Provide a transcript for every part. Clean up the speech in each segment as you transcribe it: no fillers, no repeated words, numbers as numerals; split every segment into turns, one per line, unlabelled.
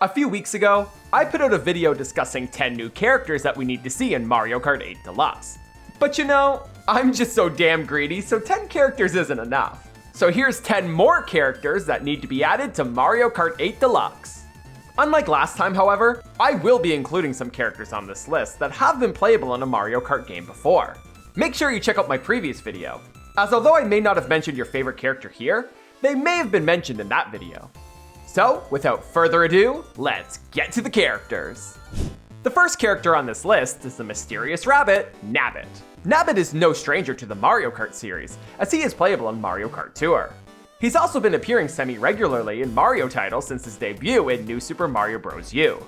A few weeks ago, I put out a video discussing 10 new characters that we need to see in Mario Kart 8 Deluxe. But you know, I'm just so damn greedy, so 10 characters isn't enough. So here's 10 more characters that need to be added to Mario Kart 8 Deluxe. Unlike last time, however, I will be including some characters on this list that have been playable in a Mario Kart game before. Make sure you check out my previous video, as although I may not have mentioned your favorite character here, they may have been mentioned in that video. So, without further ado, let's get to the characters. The first character on this list is the mysterious rabbit, Nabbit. Nabbit is no stranger to the Mario Kart series, as he is playable in Mario Kart Tour. He's also been appearing semi-regularly in Mario titles since his debut in New Super Mario Bros. U.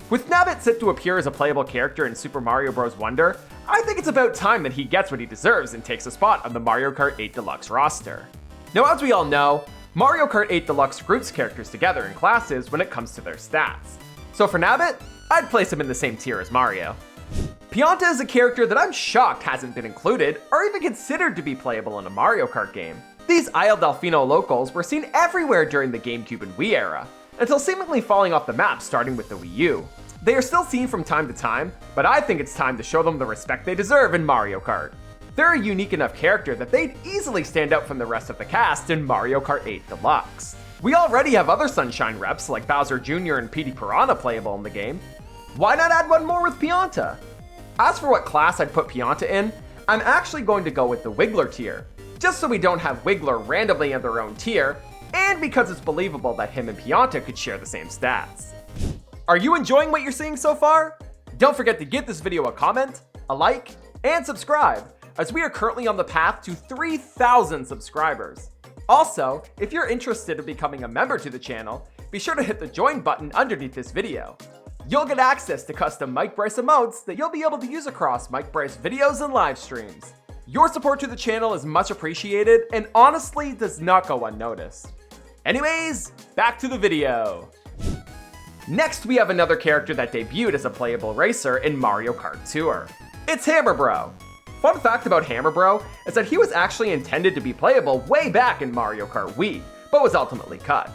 With Nabbit set to appear as a playable character in Super Mario Bros. Wonder, I think it's about time that he gets what he deserves and takes a spot on the Mario Kart 8 Deluxe roster. Now, as we all know, Mario Kart 8 Deluxe groups characters together in classes when it comes to their stats. So for Nabbit, I'd place him in the same tier as Mario. Pianta is a character that I'm shocked hasn't been included or even considered to be playable in a Mario Kart game. These Isle Delfino locals were seen everywhere during the GameCube and Wii era, until seemingly falling off the map starting with the Wii U. They are still seen from time to time, but I think it's time to show them the respect they deserve in Mario Kart. They're a unique enough character that they'd easily stand out from the rest of the cast in Mario Kart 8 Deluxe. We already have other Sunshine reps like Bowser Jr. and Petey Piranha playable in the game. Why not add one more with Pianta? As for what class I'd put Pianta in, I'm actually going to go with the Wiggler tier, just so we don't have Wiggler randomly in their own tier, and because it's believable that him and Pianta could share the same stats. Are you enjoying what you're seeing so far? Don't forget to give this video a comment, a like, and subscribe, as we are currently on the path to 3,000 subscribers. Also, if you're interested in becoming a member to the channel, be sure to hit the join button underneath this video. You'll get access to custom Mike Bryce emotes that you'll be able to use across Mike Bryce videos and live streams. Your support to the channel is much appreciated and honestly does not go unnoticed. Anyways, back to the video. Next, we have another character that debuted as a playable racer in Mario Kart Tour. It's Hammer Bro. Fun fact about Hammer Bro is that he was actually intended to be playable way back in Mario Kart Wii, but was ultimately cut.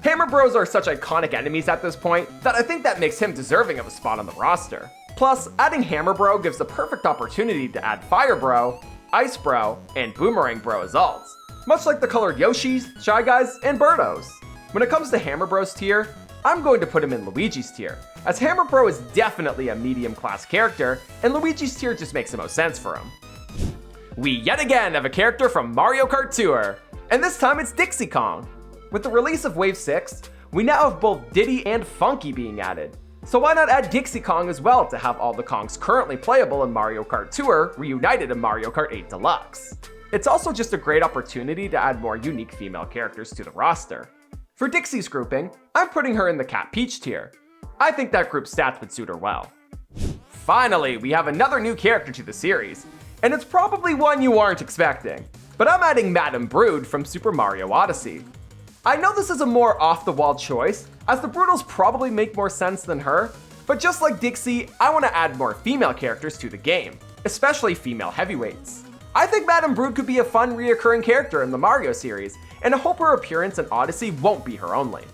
Hammer Bros are such iconic enemies at this point that I think that makes him deserving of a spot on the roster. Plus, adding Hammer Bro gives the perfect opportunity to add Fire Bro, Ice Bro, and Boomerang Bro as alts, much like the colored Yoshis, Shy Guys, and Birdos. When it comes to Hammer Bros tier, I'm going to put him in Luigi's tier, as Hammer Bro is definitely a medium class character, and Luigi's tier just makes the most sense for him. We yet again have a character from Mario Kart Tour, and this time it's Dixie Kong. With the release of Wave 6, we now have both Diddy and Funky being added, so why not add Dixie Kong as well to have all the Kongs currently playable in Mario Kart Tour reunited in Mario Kart 8 Deluxe. It's also just a great opportunity to add more unique female characters to the roster. For Dixie's grouping, I'm putting her in the Cat Peach tier. I think that group's stats would suit her well. Finally, we have another new character to the series, and it's probably one you aren't expecting, but I'm adding Madame Broode from Super Mario Odyssey. I know this is a more off-the-wall choice, as the Broodals probably make more sense than her, but just like Dixie, I want to add more female characters to the game, especially female heavyweights. I think Madame Broode could be a fun reoccurring character in the Mario series, and I hope her appearance in Odyssey won't be her only.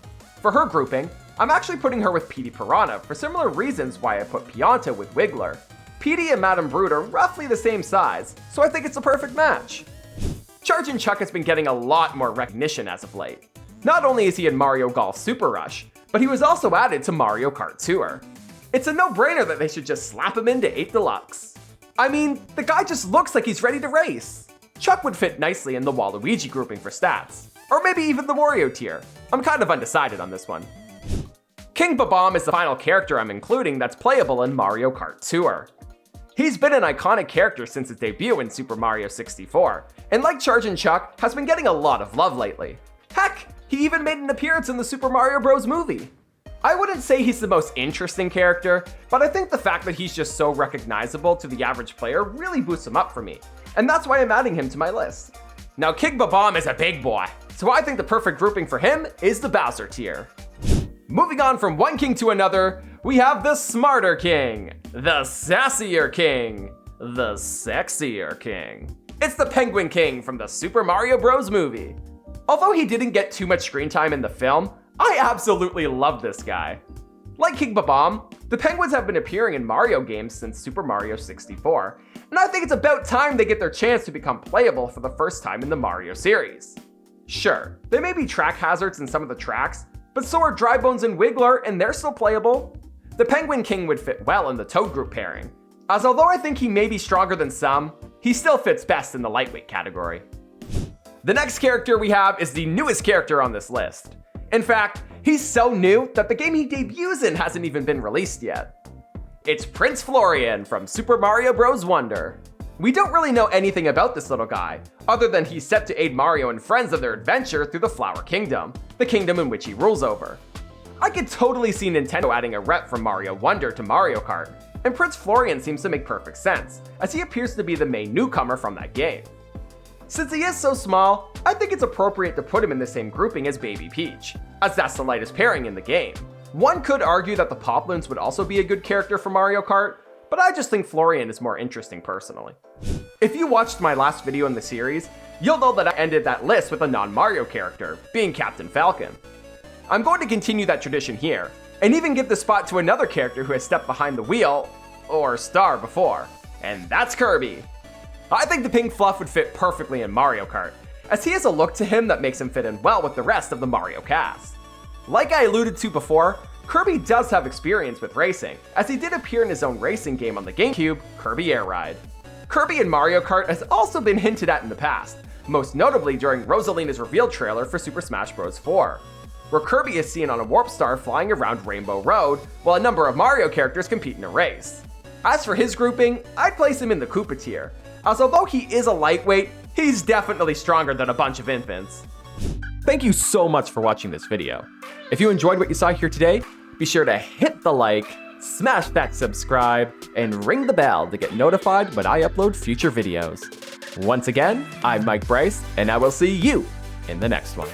For her grouping, I'm actually putting her with Petey Piranha for similar reasons why I put Pianta with Wiggler. Petey and Madame Broode are roughly the same size, so I think it's a perfect match. Chargin Chuck has been getting a lot more recognition as of late. Not only is he in Mario Golf Super Rush, but he was also added to Mario Kart Tour. It's a no-brainer that they should just slap him into 8 Deluxe. I mean, the guy just looks like he's ready to race. Chuck would fit nicely in the Waluigi grouping for stats, or maybe even the Wario tier. I'm kind of undecided on this one. King Bob-Omb is the final character I'm including that's playable in Mario Kart Tour. He's been an iconic character since his debut in Super Mario 64, and like Chargin Chuck, has been getting a lot of love lately. Heck, he even made an appearance in the Super Mario Bros. Movie. I wouldn't say he's the most interesting character, but I think the fact that he's just so recognizable to the average player really boosts him up for me, and that's why I'm adding him to my list. Now King Bob-Omb is a big boy, so I think the perfect grouping for him is the Bowser tier. Moving on from one king to another, we have the Smarter King, the Sassier King, the Sexier King. It's the Penguin King from the Super Mario Bros. Movie. Although he didn't get too much screen time in the film, I absolutely love this guy. Like King Bob-Omb, the penguins have been appearing in Mario games since Super Mario 64, and I think it's about time they get their chance to become playable for the first time in the Mario series. Sure, there may be track hazards in some of the tracks, but so are Drybones and Wiggler, and they're still playable. The Penguin King would fit well in the Toad group pairing, as although I think he may be stronger than some, he still fits best in the lightweight category. The next character we have is the newest character on this list. In fact, he's so new that the game he debuts in hasn't even been released yet. It's Prince Florian from Super Mario Bros. Wonder. We don't really know anything about this little guy, other than he's set to aid Mario and friends on their adventure through the Flower Kingdom, the kingdom in which he rules over. I could totally see Nintendo adding a rep from Mario Wonder to Mario Kart, and Prince Florian seems to make perfect sense, as he appears to be the main newcomer from that game. Since he is so small, I think it's appropriate to put him in the same grouping as Baby Peach, as that's the lightest pairing in the game. One could argue that the Poplins would also be a good character for Mario Kart, but I just think Florian is more interesting personally. If you watched my last video in the series, you'll know that I ended that list with a non-Mario character, being Captain Falcon. I'm going to continue that tradition here, and even give the spot to another character who has stepped behind the wheel, or star before, and that's Kirby. I think the pink fluff would fit perfectly in Mario Kart, as he has a look to him that makes him fit in well with the rest of the Mario cast. Like I alluded to before, Kirby does have experience with racing, as he did appear in his own racing game on the GameCube, Kirby Air Ride. Kirby in Mario Kart has also been hinted at in the past, most notably during Rosalina's reveal trailer for Super Smash Bros. 4, where Kirby is seen on a warp star flying around Rainbow Road, while a number of Mario characters compete in a race. As for his grouping, I'd place him in the Koopa tier, as although he is a lightweight, he's definitely stronger than a bunch of infants. Thank you so much for watching this video. If you enjoyed what you saw here today, be sure to hit the like, smash that subscribe, and ring the bell to get notified when I upload future videos. Once again, I'm Mike Bryce, and I will see you in the next one.